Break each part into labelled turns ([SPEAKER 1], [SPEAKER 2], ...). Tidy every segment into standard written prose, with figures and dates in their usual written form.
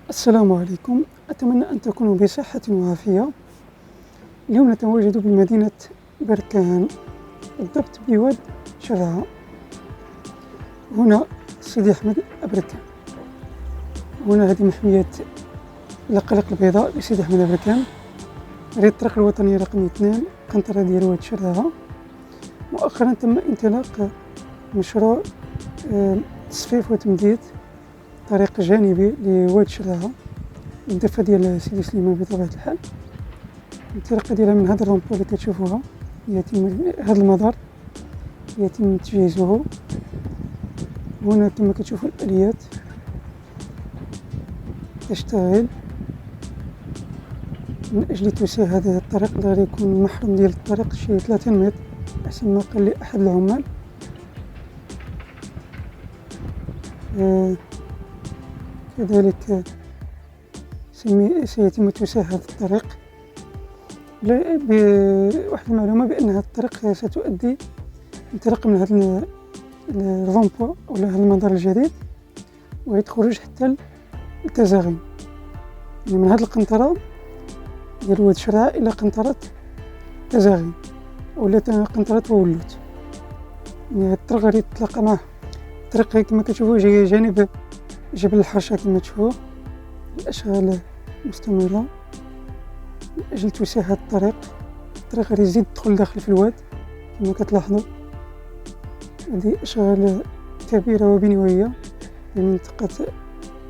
[SPEAKER 1] السلام عليكم، أتمنى أن تكونوا بصحة وعافية. اليوم نتواجد بمدينة بركان، بالضبط بواد شرعة. هنا سيدي أحمد أبركان. هنا هذه محمية القلق البيضاء بسيدي أحمد أبركان. هذه الطريق الوطنية رقم 2 قنطرة ديال واد شرعة. مؤخرا تم انطلاق مشروع تصفيف وتمديد طريق جانبي لواد شرعة الضفة ديال سيدي سليمان بطبيعة الحال. الانطلاقة ديالها من هذا الرومبو اللي كتشوفوها، يتم هذا المدار يتم تجهيزه. هنا كما كتشوفوا الآليات تشتغل من أجل توسيع هذا الطريق اللي غادي يكون المحرم ديال الطريق شي 30 متر حسب ما قال لي أحد العمال. كذلك سيتم توسيع هذا الطريق بواحد المعلومة بأن هذا الطريق ستؤدي انطلاقا من هذا الرومبو أو هذا المدار الجديد ويتخرج حتى التزاغين، يعني من هذه القنطرة ديال واد شرعة إلى قنطرة تزاغين ولا قنطرة وولوت. يعني هذا الطريق غادي يتلاقى معه الطريق كما كتشوفوا جاية جانب جبل الحرشة. كما تشوفوا الأشغال مستمرة من أجل توسيع هذا الطريق. الطريق غادي يزيد يدخل داخل في الواد كما كتلاحظوا. هذه أشغال كبيرة وبنوية في منطقة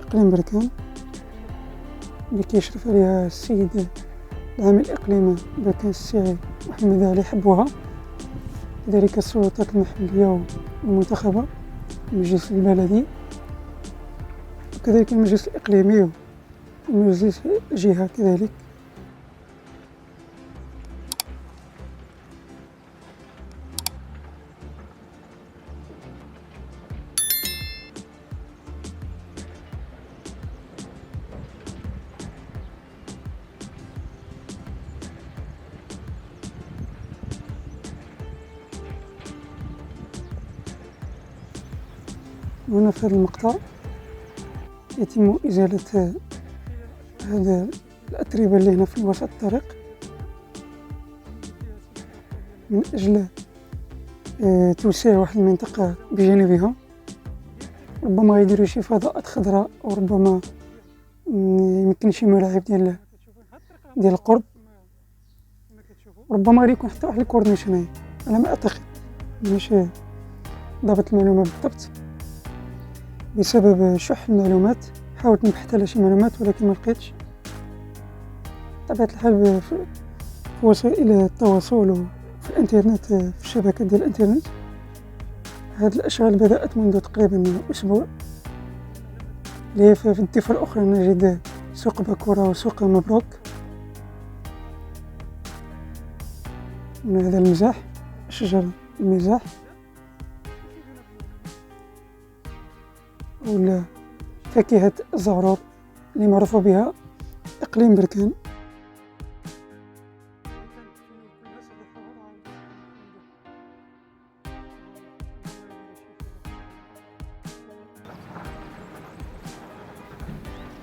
[SPEAKER 1] إقليم بركان اللي كيشرف عليها السيد العامل الإقليمي بركان السي محمد علي حبوها، كذلك السلطات المحلية والمنتخبة، المجلس البلدي وكذلك المجلس الإقليمي ومجلس الجهة كذلك. هنا في هذا المقطع يتم إزالة هذا الأتربة اللي هنا في وسط الطريق من أجل توسيع واحد المنطقة بجانبها. ربما يديروا شي فضاءات خضراء أو ربما يمكن شي ملاعب ديال القرب، ربما غادي يكون حتى واحد الكورنيش هنايا على ما أعتقد، ماشي ضابط المعلومة بالضبط بسبب شح المعلومات. حاولت نبحث على شي معلومات ولكن ما لقيتش. بطبيعة الحال في وسائل التواصل وفي الانترنت في الشبكة ديال الانترنت هذه الأشغال بدأت منذ تقريبا أسبوع، اللي هي في الضفة الأخرى نجد سوق باكورة وسوق مبروك. هنا هذا المزاح، شجر المزاح ولا فاكهة الزعرور اللي معروفة بها إقليم بركان.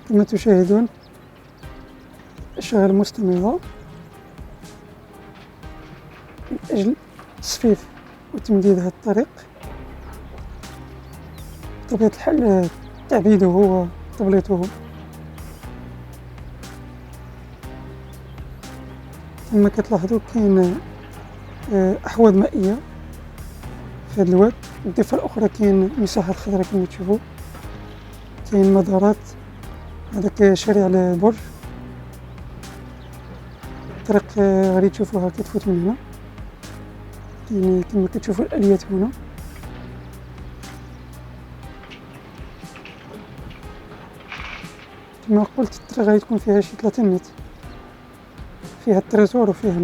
[SPEAKER 1] كما تشاهدون الأشغال مستمرة من أجل تصفيف وتمديد هذا الطريق. بطبيعة الحال تعبيده وتبليطه. كما كتلاحظوا كاين أحواض مائية في هذا الواد. الضفة الأخرى كاين مساحات خضراء كما تشوفوا، كاين مدارات، هذاك شارع البرج. الطريق غادي تشوفوها كتفوت من هنا، يعني كما كتشوفوا الآليات هنا. كما قلت الطريق غادي تكون فيها شي 30 متر، فيها التريزور وفيها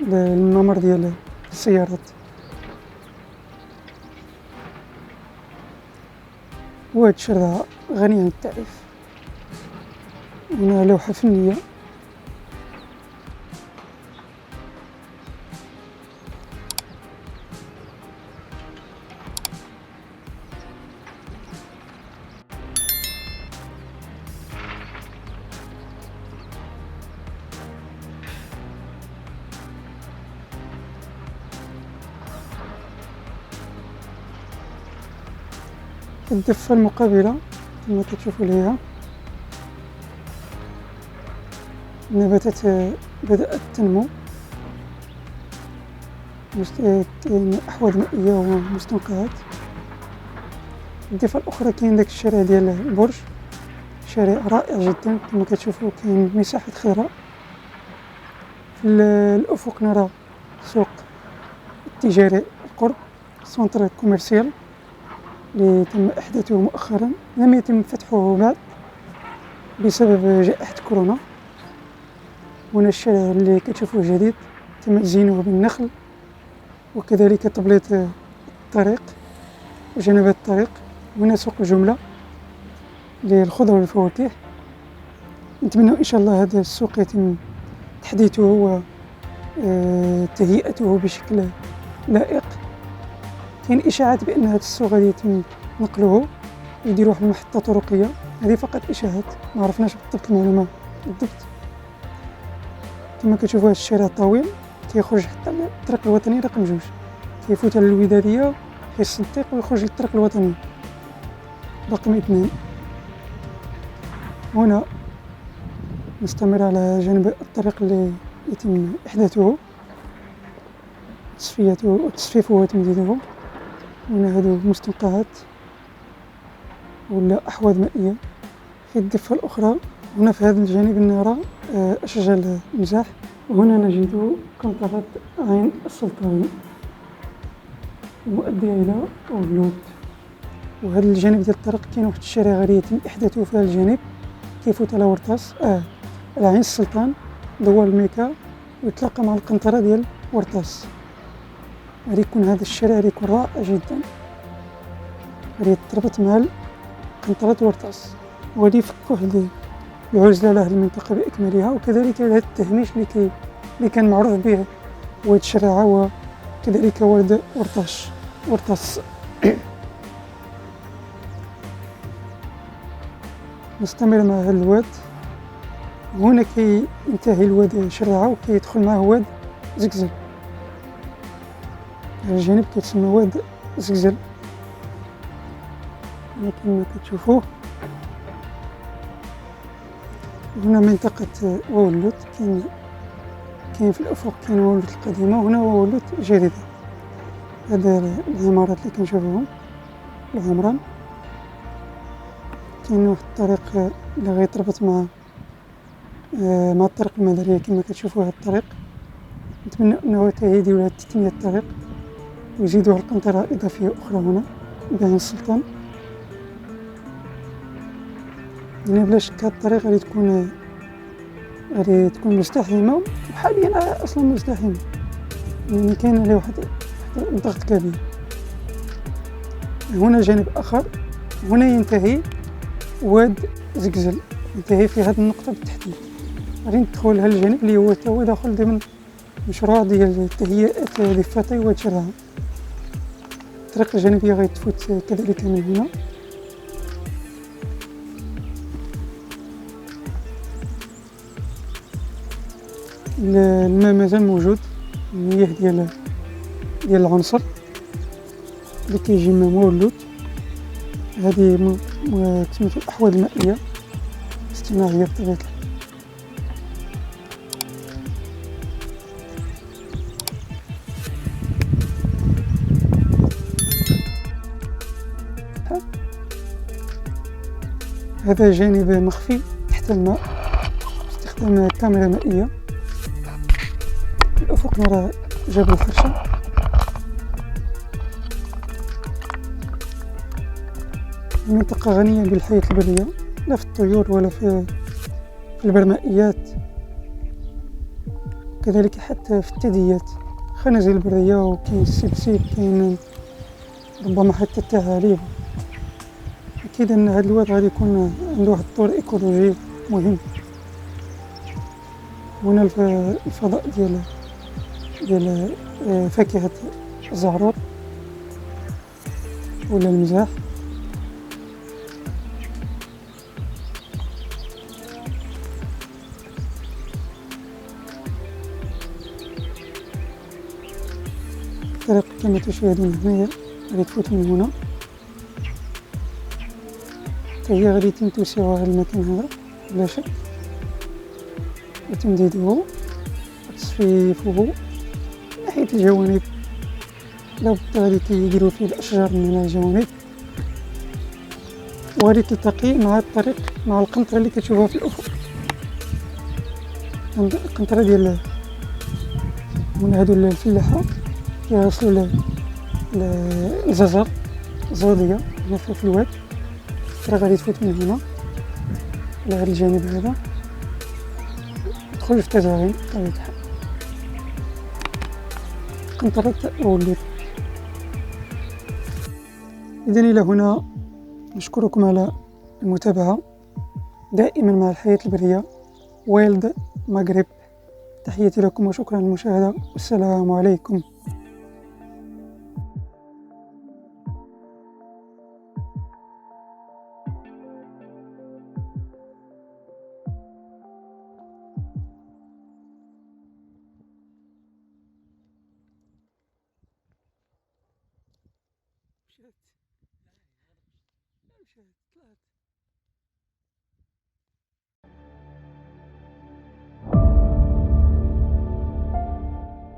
[SPEAKER 1] الممر ديال السيارات. واد شرعة غني عن التعريف. هنا لوحة فنية في الضفة المقابلة كما كتشوفوا ليها النباتات بدأت تنمو، أحواض مائية ومستنقعات. الضفة الأخرى كاين داك الشارع ديال البرج، شارع رائع جدا كما كتشوفوا، كاين مساحة خضراء. في الأفق نرى سوق التجاري القرب، سونتر كوميرسيال اللي تم إحداثه مؤخرا، لم يتم فتحه بعد بسبب جائحة كورونا. هنا الشارع اللي كتشوفوه جديد تم تزيينه بالنخل، وكذلك تبليط الطريق وجنبات الطريق. هنا سوق الجملة للخضر والفواكه. نتمنى إن شاء الله هذا السوق يتم تحديثه وتهيئته بشكل لائق. كاين إشاعات بأن هذا السوق غادي يتم نقله يديروه واحد المحطة طرقية، هذه فقط إشاعات، ما عرفناش بالضبط المعلومة بالضبط. كما كتشوفوا هذا الشارع طويل كيخرج حتى للطريق الوطني رقم 2، كيفوت على الودادية كيصدق ويخرج للطريق الوطني رقم 2. هنا نستمر على جانب الطريق اللي يتم إحداثه، تصفيفه وتمديده. هنا هذو مستنقعات ولا أحواض مائية. في الضفة الأخرى هنا في هذا الجانب نرى أشجار المزاح، وهنا نجد قنطرة عين السلطان المؤدية إلى أولوت. وهذا الجانب ديال الطريق كاين واحد الشارع غادي يتم إحداثه في هذا الجانب كيفوت على ورطاس على عين السلطان دوار الميكا ويتلاقى مع القنطرة ديال ورطاس. غادي يكون هذا الشارع غادي يكون رائع جدا، غادي يتربط مع قنطرة ورطاس، وغادي يفكوا واحد العزلة لهذه المنطقة بأكملها. وكذلك هذا التهميش اللي كان معروف به واد شرعة وكذلك واد ورطاس. نستمر مع هذا الواد. هنا كينتهي الواد شرعة وكيدخل معه واد زقزل. على الجانب كيتسمى واد زقزل كما كتشوفوه. هنا منطقة وولوت، كاين في الأفق كاين وولوت القديمة، وهنا وولوت جديدة. هذا العمارات اللي كنشوفوهم العمران. كاين واحد الطريق اللي غيتربط مع الطريق المدارية كما كتشوفوا هذا الطريق. نتمنى انه يديروا هذه تثنية الطريق ويزيدوا واحد القنطرة إضافية أخرى هنا بعين السلطان. يعني بلا شك هاد الطريق غادي تكون مزدحمة، وحاليا أصلا مزدحمة، يعني كاين عليه واحد الضغط كبير. هنا جانب آخر، هنا ينتهي واد زقزل، ينتهي في هذه النقطة بالتحديد. غادي ندخل لهذا الجانب اللي هو تا هو داخل ضمن مشروع ديال تهيئة ضفة واد شرعة. الطريق الجانبية غيتفوت كذلك من هنا. الماء مازال موجود، المياه ديال العنصر اللي كيجي من مولود. هذه سميتو الأحواض المائية اصطناعية بطبيعة الحال. هذا جانب مخفي تحت الماء باستخدام كاميرا مائية. في الأفق نرى جبل فرشة. المنطقة غنية بالحياة البرية، لا في الطيور ولا في البرمائيات، كذلك حتى في الثدييات، خنازير البرية، وكاين السلسيل، كاين ربما حتى الثعالب. أكيد أن هذا الواد غادي يكون عنده واحد الدور إيكولوجي مهم. هنا الفضاء ديال فاكهة الزعرور ولا المزاح. الطريق كما تشاهدون هنايا غادي تفوت من هنا حتى هي غادي يتم توسيعها هذا المكان هذا بلا شك، وتمديده وتصفيفه من ناحية الجوانب. لابد غادي كيديرو فيه الأشجار من هنا الجوانب، وغادي تلتقي مع الطريق مع القنطرة اللي كتشوفها في الأفق، القنطرة ديال من هادو الفلاحة كيغسلو الزجر الزودية هنا في الواد. راه غادي تفوت من هنا على هاد الجانب هذا، تدخل في التزاغين بطبيعة الحال. قنطرة أوليب. إذا إلى هنا نشكركم على المتابعة، دائما مع الحياة البرية. وايلد مغرب. تحياتي لكم وشكرا للمشاهدة، والسلام عليكم. مشات طلعت.